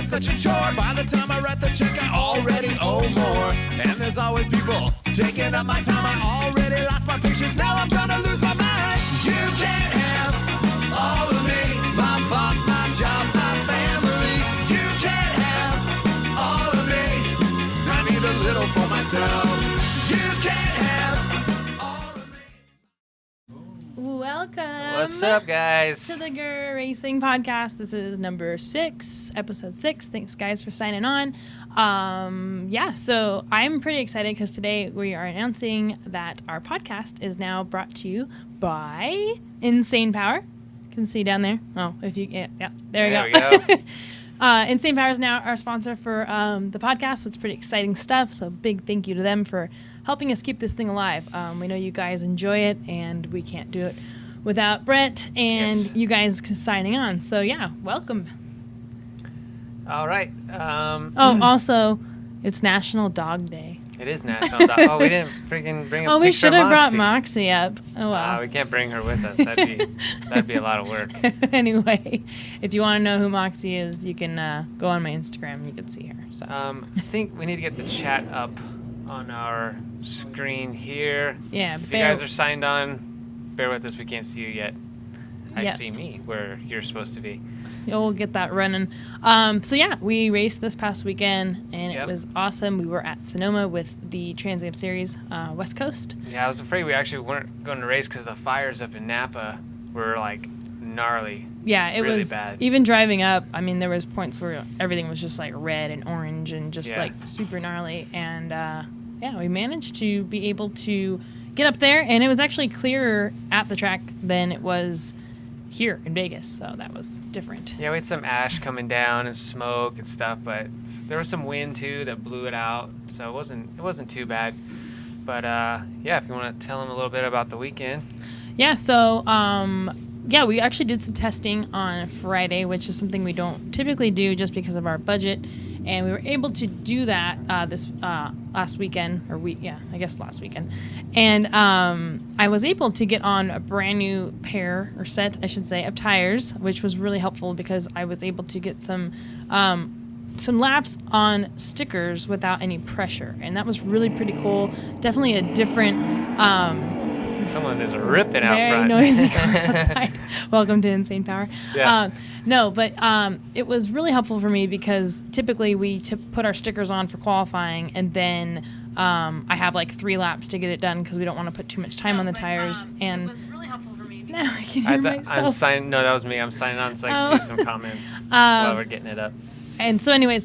such a chore. By the time I write the check, I already owe more. And there's always people taking up my time. I already lost my patience, now I'm gonna lose my mind. You can't have all of me, my boss, my job, my family. You can't have all of me, I need a little for myself. You can't have all of me. Welcome. What's up, guys? To the Grr Racing Podcast. This is number 6, episode 6. Thanks, guys, for signing on. So I'm pretty excited because today we are announcing that our podcast is now brought to you by Insane Power. You can see down there. Oh, if you there we go. Insane Power is now our sponsor for the podcast, so it's pretty exciting stuff. So big thank you to them for helping us keep this thing alive. We know you guys enjoy it, and we can't do it without Brett and you guys signing on. So yeah, welcome. All right. Also, it's National Dog Day. It is National Dog. Oh, we didn't freaking bring a picture of Moxie. Oh, we should have brought Moxie up. Oh, wow. We can't bring her with us. That'd be a lot of work. Anyway, if you want to know who Moxie is, you can go on my Instagram. You can see her. So. I think we need to get the chat up on our screen here. Yeah. If you guys are signed on, bear with us. We can't see you yet. I see me where you're supposed to be. We'll get that running. We raced this past weekend, and it was awesome. We were at Sonoma with the Trans Am Series West Coast. Yeah, I was afraid we actually weren't going to race because the fires up in Napa were like gnarly. Yeah, it really was bad. Even driving up. I mean, there was points where everything was just like red and orange and just like super gnarly. And we managed to be able to get up there, and it was actually clearer at the track than it was here in Vegas, so that was different. Yeah, we had some ash coming down and smoke and stuff, but there was some wind too that blew it out, so it wasn't too bad. But if you want to tell them a little bit about the weekend. Yeah, so we actually did some testing on Friday, which is something we don't typically do just because of our budget, and we were able to do that last weekend. And I was able to get on a brand new set, I should say, of tires, which was really helpful because I was able to get some laps on stickers without any pressure, and that was really pretty cool. Definitely a different. Someone is ripping out very front. Noisy outside. Welcome to Insane Power. Yeah. It was really helpful for me because typically we put our stickers on for qualifying, and then I have like 3 laps to get it done because we don't want to put too much time on the tires. And it was really helpful for me. Now I can hear myself. No, that was me. I'm signing on so I can see some comments while we're getting it up. And so anyways,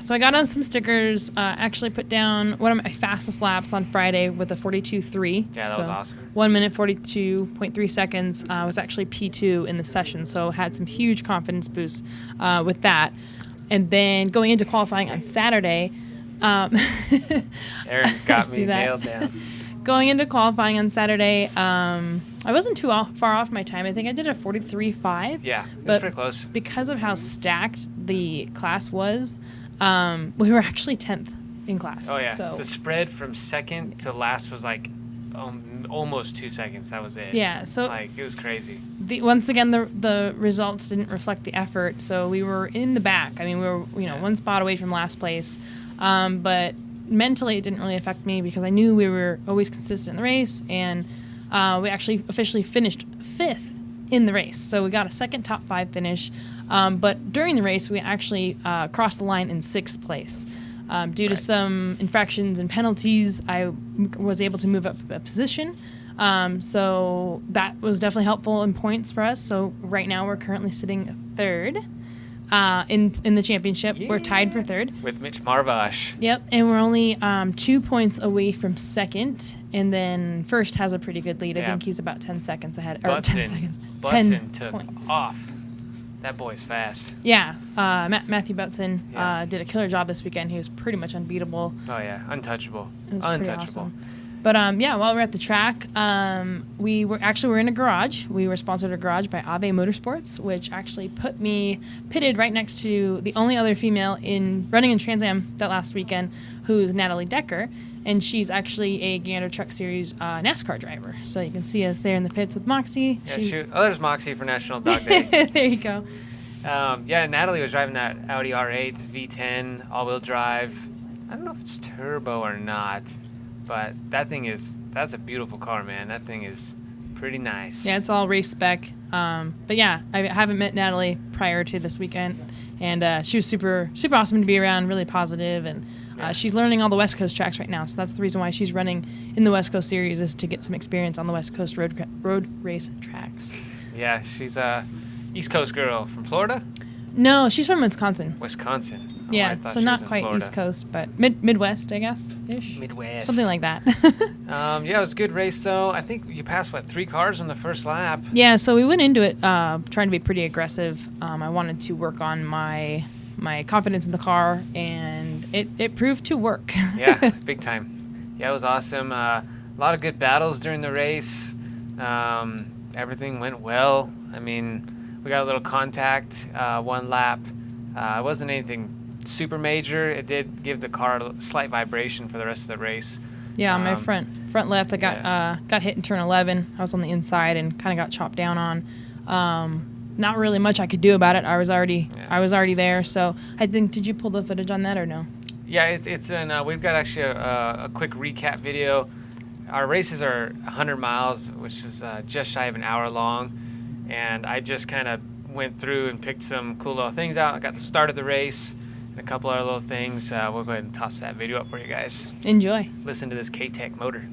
so I got on some stickers, actually put down one of my fastest laps on Friday with a 42.3. Yeah, that was awesome. 1 minute, 42.3 seconds was actually P2 in the session, so had some huge confidence boost with that. And then going into qualifying on Saturday. Aaron's got me nailed down. Going into qualifying on Saturday, I wasn't too far off my time. I think I did a 43.5. Yeah, it was pretty close. Because of how stacked the class was, we were actually 10th in class. Oh, yeah. So the spread from second to last was like almost 2 seconds. That was it. Yeah. So it was crazy. Once again, the results didn't reflect the effort. So we were in the back. I mean, we were one spot away from last place. But mentally, it didn't really affect me because I knew we were always consistent in the race, and we actually officially finished 5th in the race. So we got a second top 5 finish. But during the race, we actually crossed the line in 6th place. Due to some infractions and penalties, I was able to move up a position. So that was definitely helpful in points for us. So right now we're currently sitting 3rd. In the championship. Yeah. We're tied for 3rd. With Mitch Marvash. Yep, and we're only 2 points away from 2nd, and then 1st has a pretty good lead. I think he's about 10 seconds ahead. Butson took points off. That boy's fast. Yeah, Matthew Butson did a killer job this weekend. He was pretty much unbeatable. Oh, yeah, untouchable. It was pretty awesome. But while we're at the track, we were in a garage. We were sponsored a garage by Ave Motorsports, which actually put me pitted right next to the only other female in running in Trans Am that last weekend, who's Natalie Decker, and she's actually a Gander Truck Series NASCAR driver. So you can see us there in the pits with Moxie. Yeah, shoot. Oh, there's Moxie for National Dog Day. There you go. Yeah, Natalie was driving that Audi R8 V10 all-wheel drive. I don't know if it's turbo or not, but that's a beautiful car, man. That thing is pretty nice. Yeah, it's all race spec. But yeah, I haven't met Natalie prior to this weekend, and she was super awesome to be around, really positive, and she's learning all the West Coast tracks right now. So that's the reason why she's running in the West Coast Series, is to get some experience on the West Coast road race tracks. Yeah, she's a East Coast girl from Florida? No, she's from Wisconsin. Wisconsin. Oh, Yeah, so not quite Florida. East Coast, but Midwest, I guess, ish. Midwest. Something like that. Yeah, it was a good race, though. I think you passed, 3 cars on the first lap? Yeah, so we went into it trying to be pretty aggressive. I wanted to work on my confidence in the car, and it proved to work. Yeah, big time. Yeah, it was awesome. A lot of good battles during the race. Everything went well. I mean, we got a little contact one lap. It wasn't anything super major. It did give the car a slight vibration for the rest of the race. Yeah, on my front left, I got hit in turn 11. I was on the inside and kind of got chopped down on. Not really much I could do about it. I was already there. So I think, did you pull the footage on that or no? Yeah, it's in. We've got actually a quick recap video. Our races are 100 miles, which is just shy of an hour long, and I just kind of went through and picked some cool little things out. I got the start of the race and a couple other little things. We'll go ahead and toss that video up for you guys. Enjoy. Listen to this K-Tech motor.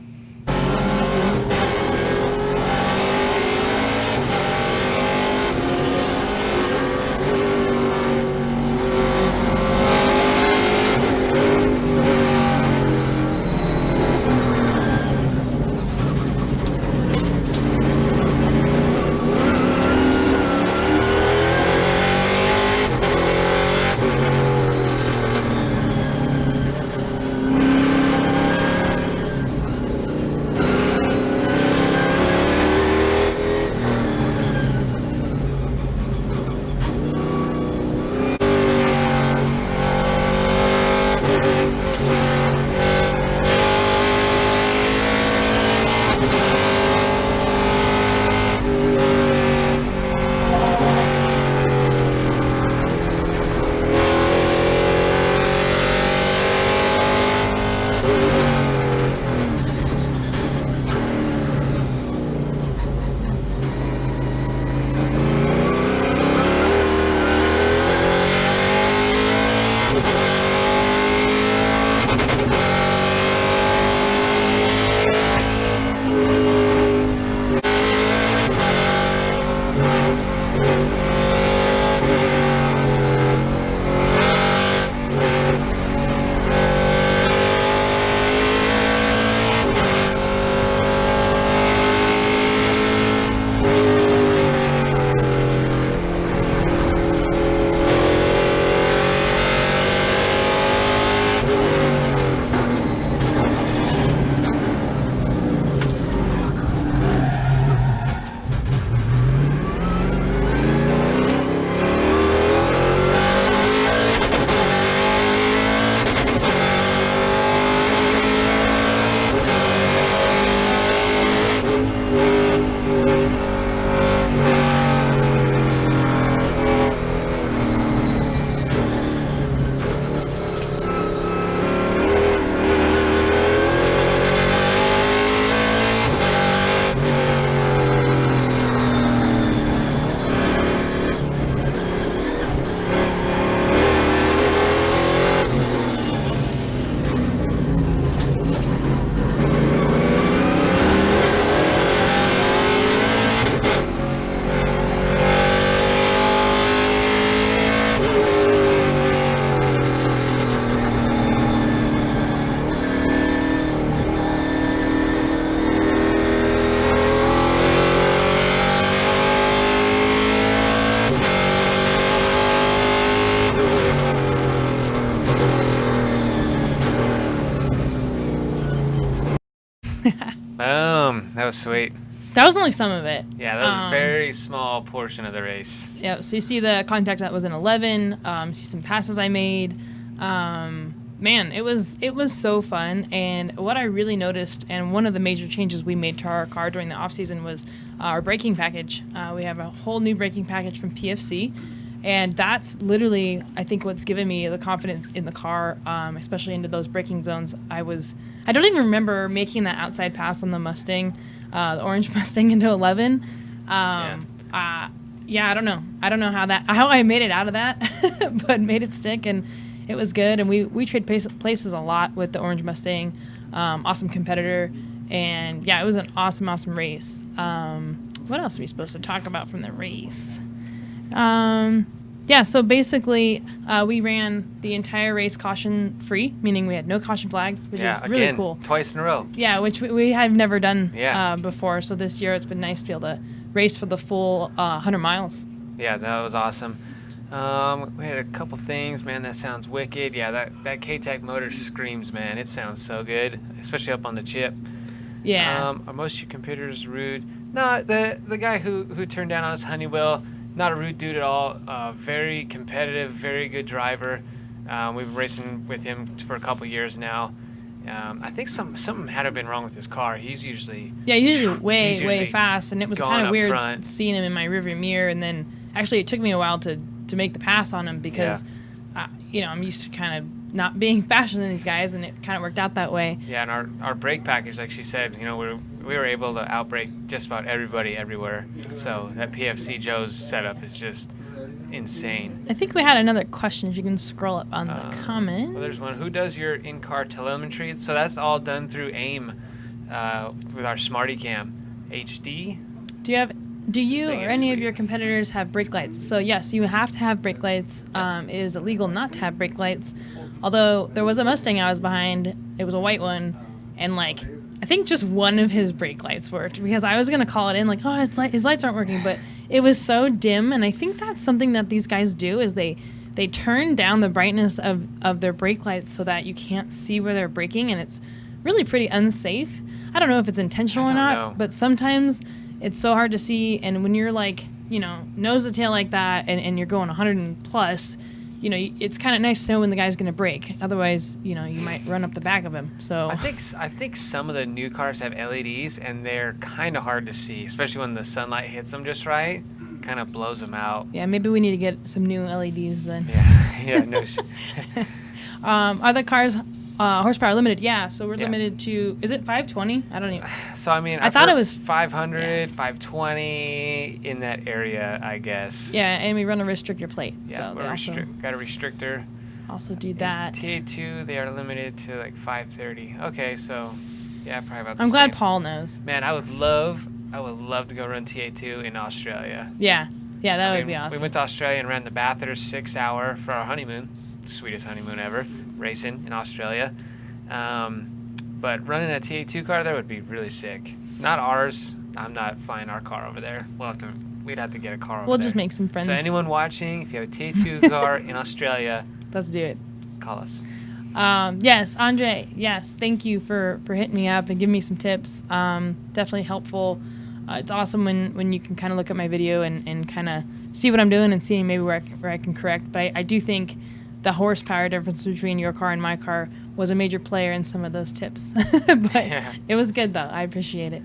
Boom. That was sweet. That was only some of it. Yeah, that was a very small portion of the race. Yeah, so you see the contact that was in 11. You see some passes I made. Man, it was so fun. And what I really noticed, and one of the major changes we made to our car during the off season, was our braking package. We have a whole new braking package from PFC, And that's literally, I think, what's given me the confidence in the car, especially into those braking zones. I don't even remember making that outside pass on the Mustang, the orange Mustang into 11. I don't know. I don't know how I made it out of that, but made it stick, and it was good. And we trade places a lot with the orange Mustang. Awesome competitor. And, yeah, it was an awesome, awesome race. What else are we supposed to talk about from the race? So basically, we ran the entire race caution-free, meaning we had no caution flags, which is really again, cool. Twice in a row. Yeah, which we have never done before. So this year it's been nice to be able to race for the full 100 miles. Yeah, that was awesome. We had a couple things, man, that sounds wicked. Yeah, that K-Tech motor screams, man. It sounds so good, especially up on the chip. Yeah. Are most of your competitors rude? No, the guy who turned down on us, Honeywell, not a rude dude at all. Very competitive, very good driver. We've been racing with him for a couple years now. I think something had to have been wrong with his car. He's usually way fast, and it was kind of weird seeing him in my rearview mirror. And then actually, it took me a while to make the pass on him because I'm used to kind of not being faster than these guys, and it kind of worked out that way. Yeah, and our brake package, like she said, we were able to outbrake just about everybody everywhere. So that PFC Joe's setup is just insane. I think we had another question. If you can scroll up on the comments. Well, there's one. Who does your in-car telemetry? So that's all done through AIM with our Smarty Cam HD. Do you or any of your competitors have brake lights? So yes, you have to have brake lights. It is illegal not to have brake lights. Although there was a Mustang I was behind. It was a white one, and I think just one of his brake lights worked because I was gonna call it in his lights aren't working, but it was so dim. And I think that's something that these guys do is they turn down the brightness of their brake lights so that you can't see where they're braking, and it's really pretty unsafe. I don't know if it's intentional or not, but sometimes it's so hard to see. And when you're nose to tail like that, and you're going 100 and plus, it's kind of nice to know when the guy's going to brake. Otherwise, you might run up the back of him. So I think some of the new cars have LEDs, and they're kind of hard to see, especially when the sunlight hits them just right. Kind of blows them out. Yeah, maybe we need to get some new LEDs then. Yeah, no shit. Other cars, horsepower limited. Yeah, so we're limited to, is it 520? I don't even. So I thought it was 500, 520 in that area, I guess. Yeah, and we run a restrictor plate. Yeah, so got a restrictor. Also do that. TA2, they are limited to 530. Okay, so yeah, probably about the I'm glad same. Paul knows. Man, I would love to go run TA2 in Australia. Yeah, that would be awesome. We went to Australia and ran the Bathurst 6-hour for our honeymoon. Sweetest honeymoon ever, racing in Australia. But running a TA2 car there would be really sick. Not ours. I'm not flying our car over there. We'd have to get a car over there. We'll just make some friends. So anyone watching, if you have a TA2 car in Australia, let's do it. Call us. Yes, Andre. Yes, thank you for hitting me up and giving me some tips. Definitely helpful. It's awesome when you can kind of look at my video and kind of see what I'm doing and see maybe where I can correct. But I do think the horsepower difference between your car and my car was a major player in some of those tips. But it was good, though. I appreciate it.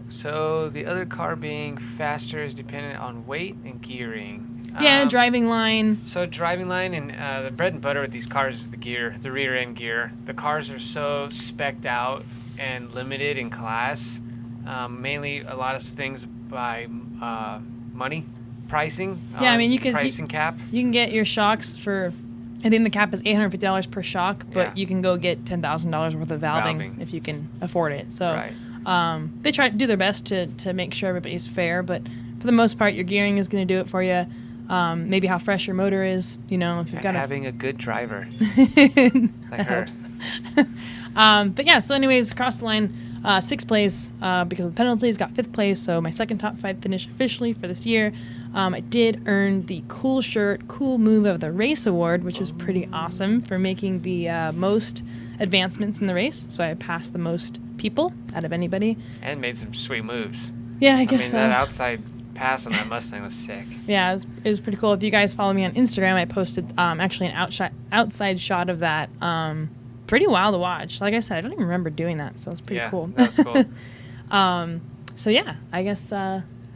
So the other car being faster is dependent on weight and gearing. Yeah, driving line. So driving line and the bread and butter with these cars is the gear, the rear end gear. The cars are so spec'd out and limited in class. Mainly a lot of things by money, pricing. Yeah, I mean you can pricing cap. You can get your shocks for, I think the cap is $850 per shock, but you can go get $10,000 worth of valving if you can afford it. So they try to do their best to make sure everybody's fair, but for the most part, your gearing is going to do it for you. Maybe how fresh your motor is, if you've got having a good driver. that helps. But yeah, so anyways, across the line, 6th place because of the penalties, got 5th place. So my second top 5 finish officially for this year. I did earn the Cool Shirt, Cool Move of the Race Award, which was pretty awesome for making the most advancements in the race. So I passed the most people out of anybody. And made some sweet moves. Yeah, I guess so. That outside pass on that Mustang was sick. Yeah, it was pretty cool. If you guys follow me on Instagram, I posted actually an outside shot of that. Pretty wild to watch. Like I said, I don't even remember doing that, so it's pretty cool. That was cool. So yeah, I guess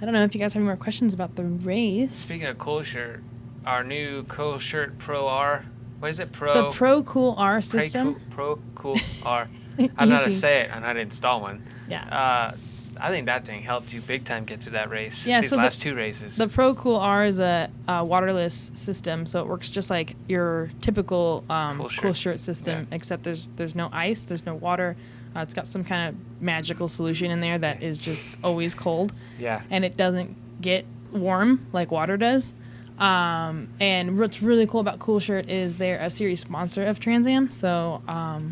I don't know if you guys have any more questions about the race. Speaking of Cool Shirt, our new Cool Shirt Pro R. What is it? Pro. The Pro Cool R system. Pro Cool R. I don't know how to say it. I know how to install one. Yeah. I think that thing helped you big time get through that race. Yeah, These so last 2 races. The Pro Cool R is a waterless system, so it works just like your typical Cool Shirt system, except there's no ice, there's no water. It's got some kind of magical solution in there that is just always cold. Yeah. And it doesn't get warm like water does. And what's really cool about Cool Shirt is they're a series sponsor of Trans Am. So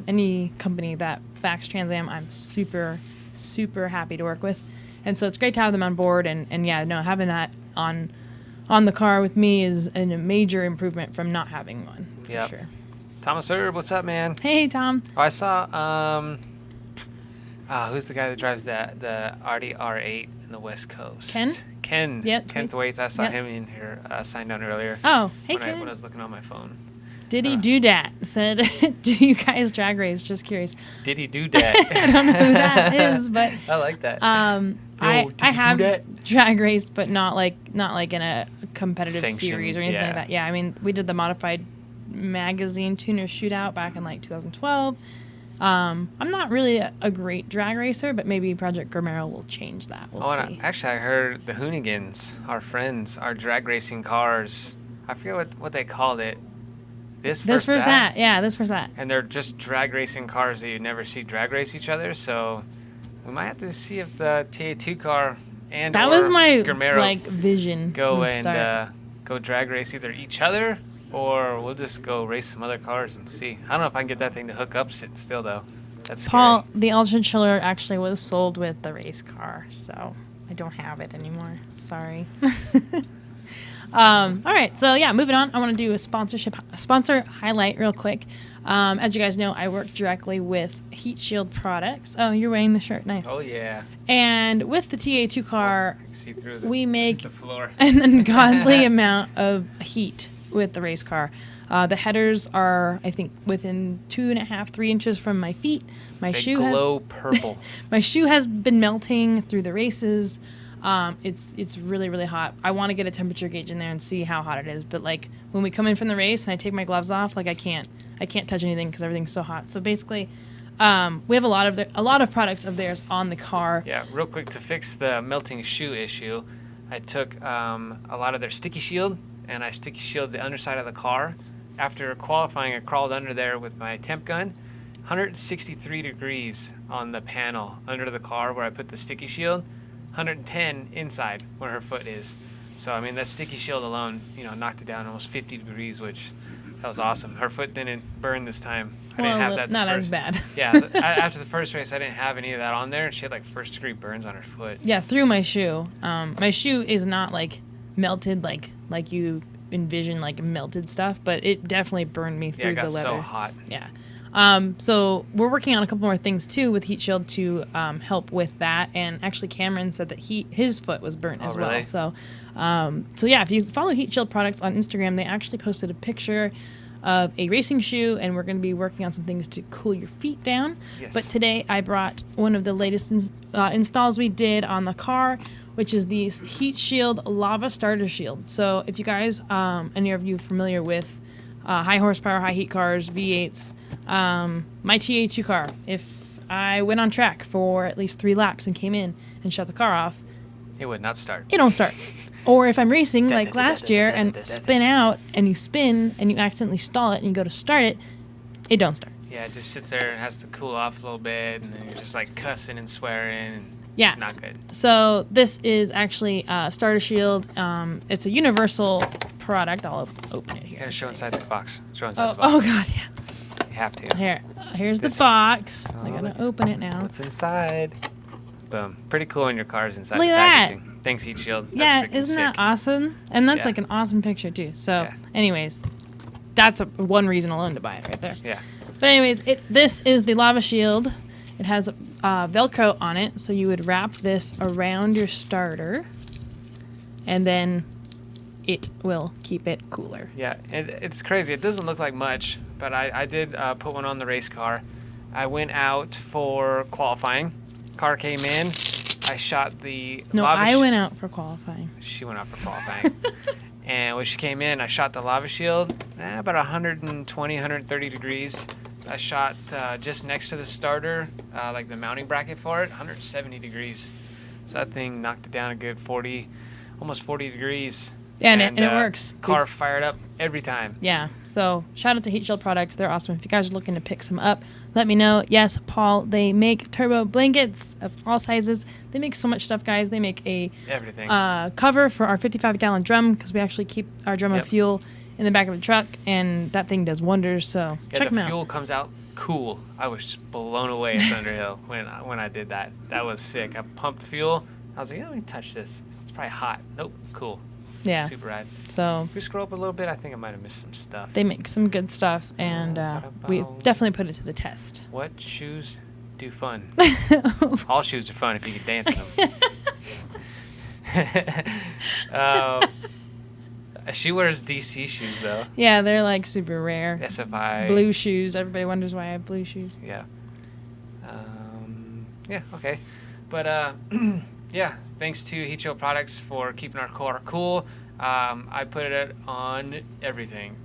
any company that backs Trans Am, I'm super happy to work with. And so it's great to have them on board. And yeah, no, having that on the car with me is a major improvement from not having one, for sure. Thomas Herb, what's up, man? Hey, Tom. Oh, I saw, who's the guy that drives the Audi R8 in the West Coast? Ken? Yep. Kent Waits. I saw him in here signed on earlier. Oh, hey, when Ken. I was looking on my phone. Did he do that? Said, do you guys drag race? Just curious. Did he do that? I don't know who that is, but I like that. I have drag raced, but not like in a competitive series or anything like that. Yeah, I mean, we did the modified magazine tuner shootout back in like 2012. I'm not really a great drag racer, but maybe Project Gomero will change that. We'll see. Actually, I heard the Hoonigans, our friends, are drag racing cars. I forget what they called it. This versus that. Yeah, this versus that. And they're just drag racing cars that you never see drag race each other. So we might have to see if the TA2 car and that was my Gomero vision. Go and go drag race either each other, or we'll just go race some other cars and see. I don't know if I can get that thing to hook up still, though. That's Paul, scary. the Ultra Chiller actually was sold with the race car, so I don't have it anymore. Sorry. All right, so yeah, moving on. I want to do a sponsor highlight real quick. As you guys know, I work directly with Heat Shield products. Oh, you're wearing the shirt. Nice. Oh, yeah. And with the TA2 car, see through we make the floor. an ungodly amount of heat with the race car. The headers are, I think, within 2.5, 3 inches from my feet. My they shoe glow purple. My shoe has been melting through the races. It's really, really hot. I want to get a temperature gauge in there and see how hot it is. But like when we come in from the race and I take my gloves off, like I can't touch anything because everything's so hot. So basically, we have a lot of products of theirs on the car. Yeah, real quick to fix the melting shoe issue, I took a lot of their sticky shield and I sticky shielded the underside of the car. After qualifying, I crawled under there with my temp gun. 163 degrees on the panel under the car where I put the sticky shield. 110 inside where her foot is. So I mean that sticky shield alone, knocked it down almost 50 degrees, which that was awesome. Her foot didn't burn this time. I didn't have that. Not as bad. Yeah, after the first race, I didn't have any of that on there, and she had like 1st-degree burns on her foot. Yeah, through my shoe. My shoe is not like melted like you envision like melted stuff, but it definitely burned me through the leather. Yeah, it got so hot. Yeah. So we're working on a couple more things too with Heat Shield to help with that. And actually, Cameron said that his foot was burnt as well. So yeah, if you follow Heat Shield products on Instagram, they actually posted a picture of a racing shoe, and we're going to be working on some things to cool your feet down. Yes. But today I brought one of the latest installs we did on the car, which is the Heat Shield Lava Starter Shield. So if you guys, any of you familiar with high horsepower, high heat cars, V8s, my TA2 car, if I went on track for at least 3 laps and came in and shut the car off, it would not start. It don't start. Or if I'm racing like last year and spin out and you spin and you accidentally stall it and you go to start it, it don't start. Yeah, it just sits there and has to cool off a little bit, and then you're just like cussing and swearing. And yeah, not good. So this is actually Starter Shield. It's a universal product. I'll open it here. You gotta show inside the box. Show inside the box. Oh god, yeah. You have to. Here's the box. I gotta open it now. What's inside? Boom. Pretty cool in your cars inside Look the at packaging. Thanks, Heat Shield. Yeah, That's isn't sick. that awesome? And that's Yeah. like an awesome picture too. So, anyways, that's one reason alone to buy it right there. Yeah. But anyways, this is the Lava Shield. It has Velcro on it, so you would wrap this around your starter, and then it will keep it cooler. Yeah, it's crazy. It doesn't look like much, but I did put one on the race car. I went out for qualifying. Car came in. I shot the No, lava I went out for qualifying. She went out for qualifying. And when she came in, I shot the lava shield, about 120, 130 degrees. I shot just next to the starter, like the mounting bracket for it, 170 degrees. So that thing knocked it down a good 40, almost 40 degrees. Yeah, and it works. Car fired up every time. Yeah, so shout out to Heat Shield Products. They're awesome. If you guys are looking to pick some up, let me know. Yes, Paul, they make turbo blankets of all sizes. They make so much stuff, guys. They make a everything cover for our 55-gallon drum because we actually keep our drum of fuel in the back of the truck, and that thing does wonders. So check them out. The fuel comes out cool. I was just blown away at Thunderhill when I did that. That was sick. I pumped fuel. I was like, let me touch this. It's probably hot. Nope, cool. Yeah. Super rad. So if we scroll up a little bit, I think I might have missed some stuff. They make some good stuff, and we've definitely put it to the test. What shoes do fun? All shoes are fun if you can dance them. She wears DC shoes, though. Yeah, they're like super rare. SFI. Blue shoes. Everybody wonders why I have blue shoes. Yeah. Yeah, okay. But, yeah, thanks to Heat Shield Products for keeping our car cool. I put it on everything.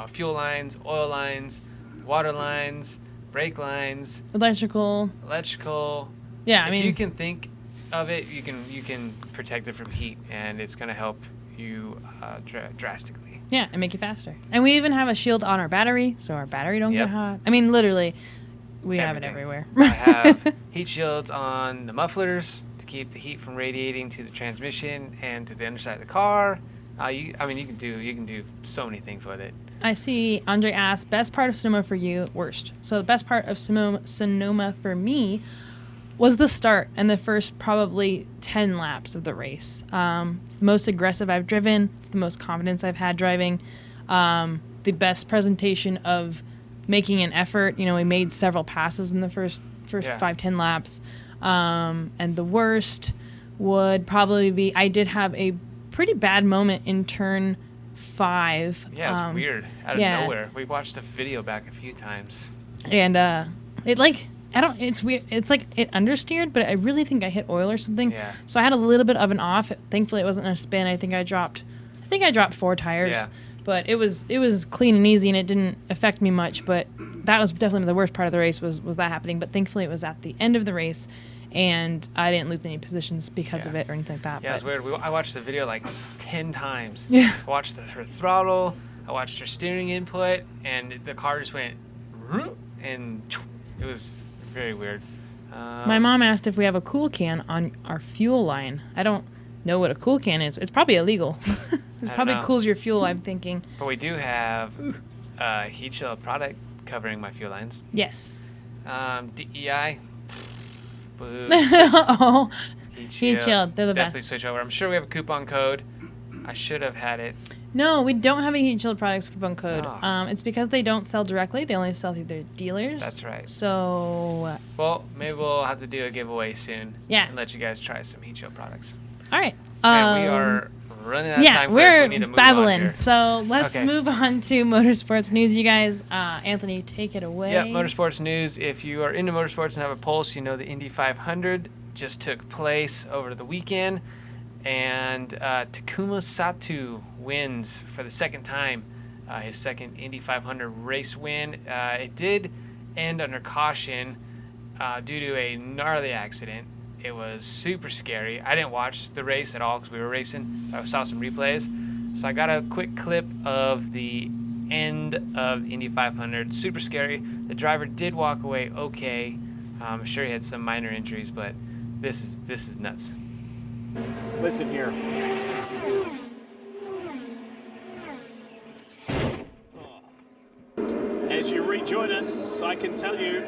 Fuel lines, oil lines, water lines, brake lines. Electrical. Yeah, if you can think of it, you can protect it from heat, and it's going to help you drastically. Yeah, and make you faster. And we even have a shield on our battery, so our battery don't get hot. I mean, literally, we have it everywhere. I have heat shields on the mufflers to keep the heat from radiating to the transmission and to the underside of the car. You can do so many things with it. I see Andre asked, best part of Sonoma for you, worst. So the best part of Sonoma for me was the start and the first probably 10 laps of the race. It's the most aggressive I've driven. It's the most confidence I've had driving. The best presentation of making an effort. You know, we made several passes in the first 5-10 laps. And the worst would probably be, I did have a pretty bad moment in turn 5. Yeah, it's weird. Out of nowhere. We watched the video back a few times. And it's weird. It's like it understeered, but I really think I hit oil or something. Yeah. So I had a little bit of an off. Thankfully, it wasn't a spin. I think I dropped 4 tires. Yeah. But it was clean and easy, and it didn't affect me much. But that was definitely the worst part of the race was that happening. But thankfully, it was at the end of the race, and I didn't lose any positions because of it or anything like that. Yeah, it was weird. I watched the video like 10 times. Yeah. I watched her throttle. I watched her steering input, and the car just went, and it was very weird. My mom asked if we have a cool can on our fuel line. I don't know what a cool can is. It's probably illegal. It probably cools your fuel, I'm thinking. But we do have a Heat Shield product covering my fuel lines. Yes. DEI. Boo. Oh, Heat Shield. They're the Definitely best. switch over. I'm sure we have a coupon code. I should have had it. No, we don't have a Heat Shield Products coupon code. Oh. It's because they don't sell directly. They only sell through their dealers. That's right. So... well, maybe we'll have to do a giveaway soon. Yeah. And let you guys try some Heat Shield products. All right. And we are running out of time. Yeah, we're we need to move babbling. on here. So let's move on to motorsports news, you guys. Anthony, take it away. Yeah, motorsports news. If you are into motorsports and have a pulse, you know the Indy 500 just took place over the weekend. And Takuma Sato wins for the second time, his second Indy 500 race win. It did end under caution due to a gnarly accident. It was super scary. I didn't watch the race at all because we were racing. I saw some replays. So I got a quick clip of the end of the Indy 500. Super scary. The driver did walk away okay. I'm sure he had some minor injuries, but this is nuts. Listen here. As you rejoin us, I can tell you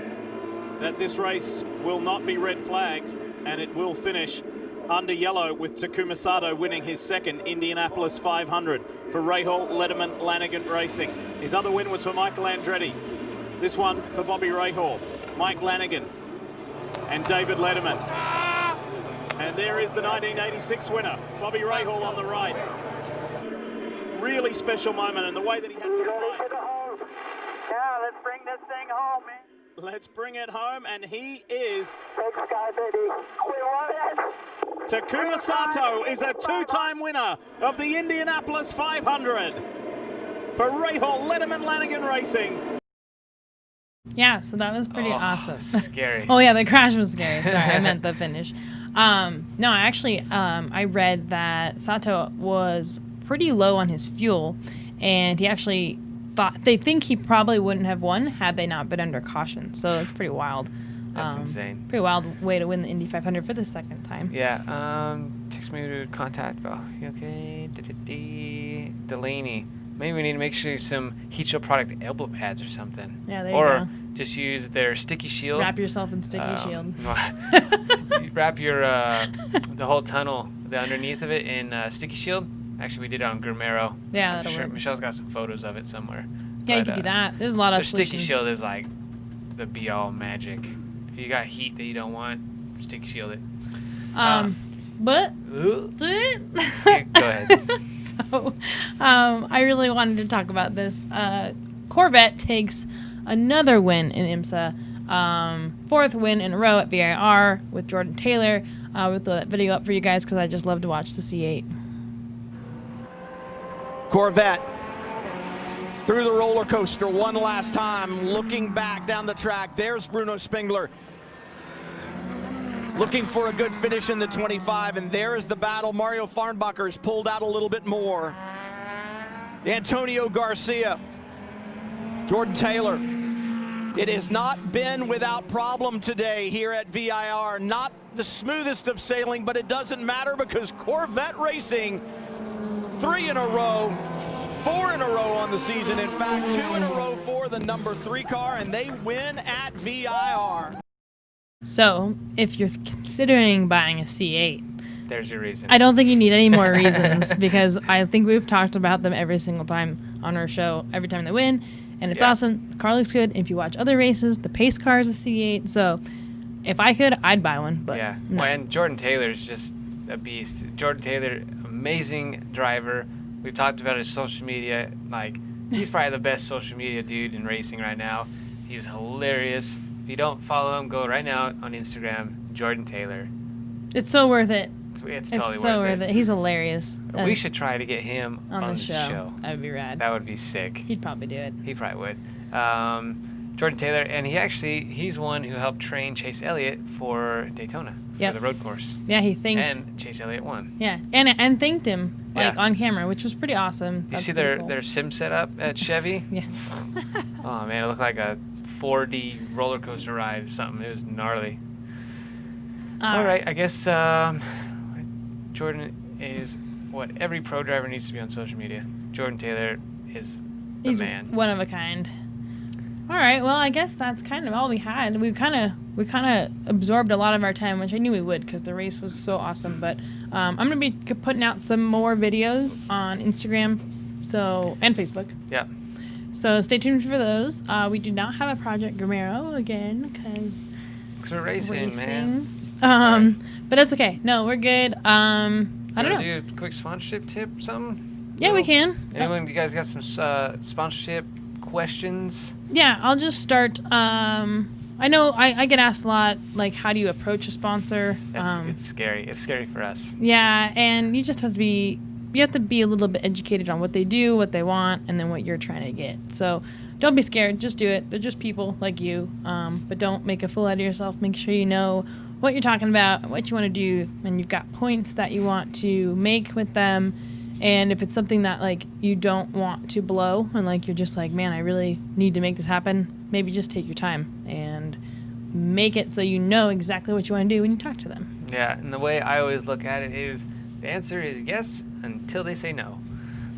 that this race will not be red flagged, and it will finish under yellow with Takuma Sato winning his second Indianapolis 500 for Rahal Letterman Lanigan Racing. His other win was for Michael Andretti. This one for Bobby Rahal, Mike Lanigan, and David Letterman. And there is the 1986 winner, Bobby Rahal on the right. Really special moment, and the way that he had to fight. Yeah, let's bring this thing home, man. Let's bring it home, and he is. Takuma Sato is a two-time winner of the Indianapolis 500 for Rahal Letterman Lanigan Racing. Yeah, so that was pretty awesome. Scary. Oh, yeah, the crash was scary. Sorry, I meant the finish. No, actually, I read that Sato was pretty low on his fuel, and he actually they think he probably wouldn't have won had they not been under caution. So it's pretty wild. That's insane. Pretty wild way to win the Indy 500 for the second time. Yeah. Text me to contact. Oh, you okay? Delaney. Maybe we need to make sure some heat shield product elbow pads or something. Yeah, there you go. Or just use their sticky shield. Wrap yourself in sticky shield. You wrap your the whole tunnel, the underneath of it, in sticky shield. Actually, we did it on Grr. Yeah, that'll work. Michelle's got some photos of it somewhere. Yeah, you could do that. There's a lot of the solutions. sticky shield is like the be-all magic. If you got heat that you don't want, sticky shield it. But Go ahead. So, I really wanted to talk about this. Corvette takes another win in IMSA, fourth win in a row at VIR with Jordan Taylor. We'll throw that video up for you guys because I just love to watch the C8. Corvette through the roller coaster one last time, looking back down the track. There's Bruno Spengler looking for a good finish in the 25, and there's the battle. Mario Farnbacher's pulled out a little bit more. Antonio Garcia, Jordan Taylor. It has not been without problem today here at VIR. Not the smoothest of sailing, but it doesn't matter because Corvette Racing, 3 in a row, 4 in a row on the season. In fact, 2 in a row for the number 3 car, and they win at VIR. So, if you're considering buying a C8, there's your reason. I don't think you need any more reasons because I think we've talked about them every single time on our show, every time they win, and it's awesome. The car looks good. If you watch other races, the pace car is a C8, so if I could, I'd buy one. But yeah, no. Well, and Jordan Taylor's just a beast. Jordan Taylor, amazing driver. We've talked about his social media. Like, he's probably the best social media dude in racing right now. He's hilarious. If you don't follow him, go right now on Instagram, Jordan Taylor. It's so worth it. It's totally so worth it. He's hilarious. We should try to get him on the show. That would be rad. That would be sick. He'd probably do it. He probably would. Jordan Taylor, and he's one who helped train Chase Elliott for Daytona, for the road course. Yeah, he thanked. And Chase Elliott won. Yeah, and thanked him on camera, which was pretty awesome. You see their sim setup at Chevy? Yeah. Oh man, it looked like a 4D roller coaster ride or something. It was gnarly. All right, I guess Jordan is what every pro driver needs to be on social media. Jordan Taylor is the man. One of a kind. All right, well, I guess that's kind of all we had. We kind of absorbed a lot of our time, which I knew we would because the race was so awesome. But I'm going to be putting out some more videos on Instagram and Facebook. Yeah. So stay tuned for those. We do not have a Project Grr again because we're racing, man. But it's okay. No, we're good. I don't know. Do a quick sponsorship tip or something? Yeah, we can. Anyone, you guys got some sponsorship questions? Yeah, I'll just start. I know I get asked a lot, like, how do you approach a sponsor? It's scary. It's scary for us. Yeah, and you just have to be a little bit educated on what they do, what they want, and then what you're trying to get. So don't be scared. Just do it. They're just people like you. But don't make a fool out of yourself. Make sure you know what you're talking about, what you want to do, and you've got points that you want to make with them. And if it's something that, like, you don't want to blow and, like, you're just like, man, I really need to make this happen, maybe just take your time and make it so you know exactly what you want to do when you talk to them. Yeah, and the way I always look at it is the answer is yes until they say no.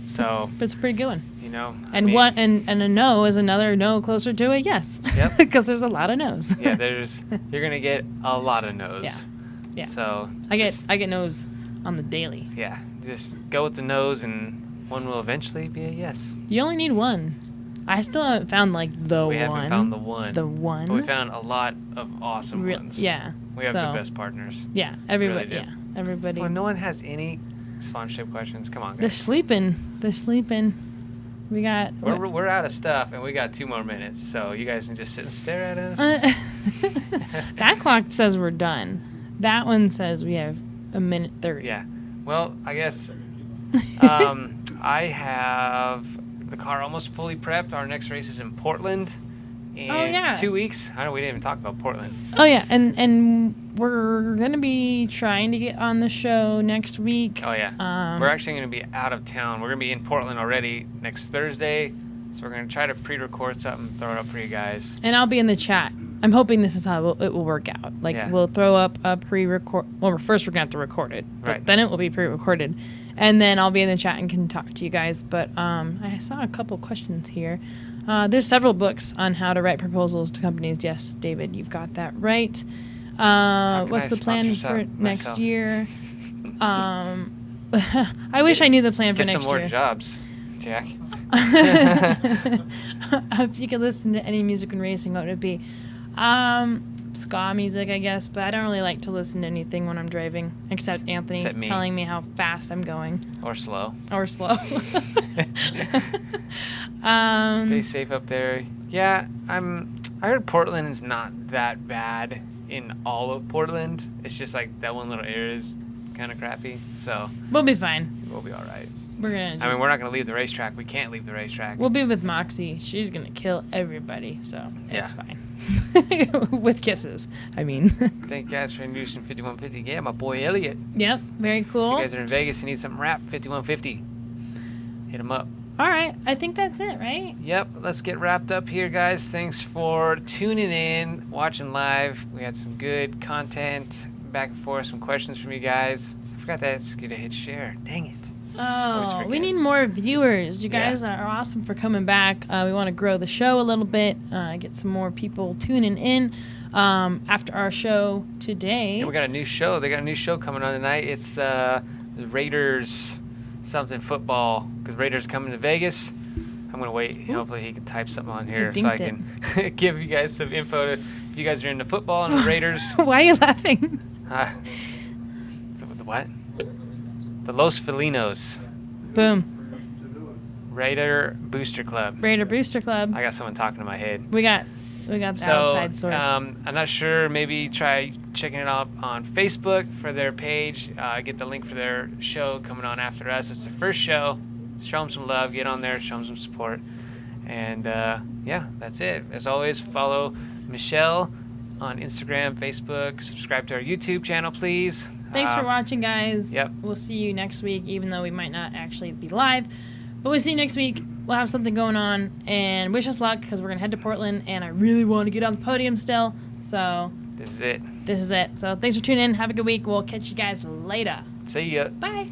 So but it's a pretty good one. You know, and and a no is another no closer to a yes. Yep. Because there's a lot of no's. Yeah, you're gonna get a lot of no's. Yeah. Yeah. So I get no's on the daily. Yeah. Just go with the no's, and one will eventually be a yes. You only need one. I still haven't found We haven't found the one. The one. But we found a lot of awesome ones. Yeah. We have the best partners. Yeah. Everybody. Really yeah. Everybody. Well, no one has any sponsorship questions. Come on, guys. They're sleeping. We're out of stuff, and we got 2 more minutes, so you guys can just sit and stare at us. That clock says we're done. That one says we have 1:30. Yeah. Well, I guess I have the car almost fully prepped. Our next race is in Portland in 2 weeks. I know we didn't even talk about Portland. Oh, yeah, and we're going to be trying to get on the show next week. Oh, yeah. We're actually going to be out of town. We're going to be in Portland already next Thursday, so we're going to try to pre-record something, throw it up for you guys. And I'll be in the chat. I'm hoping this is how it will work out. We'll throw up a pre-record. Well, first we're going to have to record it, but then it will be pre-recorded. And then I'll be in the chat and can talk to you guys. But I saw a couple questions here. There's several books on how to write proposals to companies. Yes, David, you've got that right. What's the plan for next year? I wish I knew the plan for next year. Get some more jobs, Jack. If you could listen to any music in racing, what would it be? Ska music, I guess, but I don't really like to listen to anything when I'm driving, except Anthony telling me how fast I'm going. Or slow. Stay safe up there. Yeah, I heard Portland is not that bad in all of Portland. It's just like that one little area is kind of crappy. So we'll be fine. We'll be all right. We're not gonna leave the racetrack. We can't leave the racetrack. We'll be with Moxie. She's gonna kill everybody, so it's fine. With kisses, I mean. Thank you guys for introducing 5150. Yeah, my boy Elliot. Yep, very cool. If you guys are in Vegas and need something wrapped, 5150. Hit him up. All right, I think that's it, right? Yep, let's get wrapped up here, guys. Thanks for tuning in, watching live. We had some good content, back and forth, some questions from you guys. I forgot to ask you to hit share. Dang it. Oh, we need more viewers. You guys are awesome for coming back. We want to grow the show a little bit, get some more people tuning in after our show today. Yeah, we got a new show. They got a new show coming on tonight. It's the Raiders something football, because Raiders coming to Vegas. I'm going to wait. Ooh. Hopefully he can type something on here so I can give you guys some info. If you guys are into football and the Raiders. Why are you laughing? The what? The Los Felinos. Boom. Raider Booster Club. Raider Booster Club. I got someone talking in my head. We got the outside source. I'm not sure. Maybe try checking it out on Facebook for their page. Get the link for their show coming on after us. It's their first show. Show them some love. Get on there. Show them some support. And that's it. As always, follow Michelle on Instagram, Facebook. Subscribe to our YouTube channel, please. Thanks for watching, guys. Yep. We'll see you next week, even though we might not actually be live. But we'll see you next week. We'll have something going on. And wish us luck, because we're going to head to Portland. And I really want to get on the podium still. So this is it. So thanks for tuning in. Have a good week. We'll catch you guys later. See ya. Bye.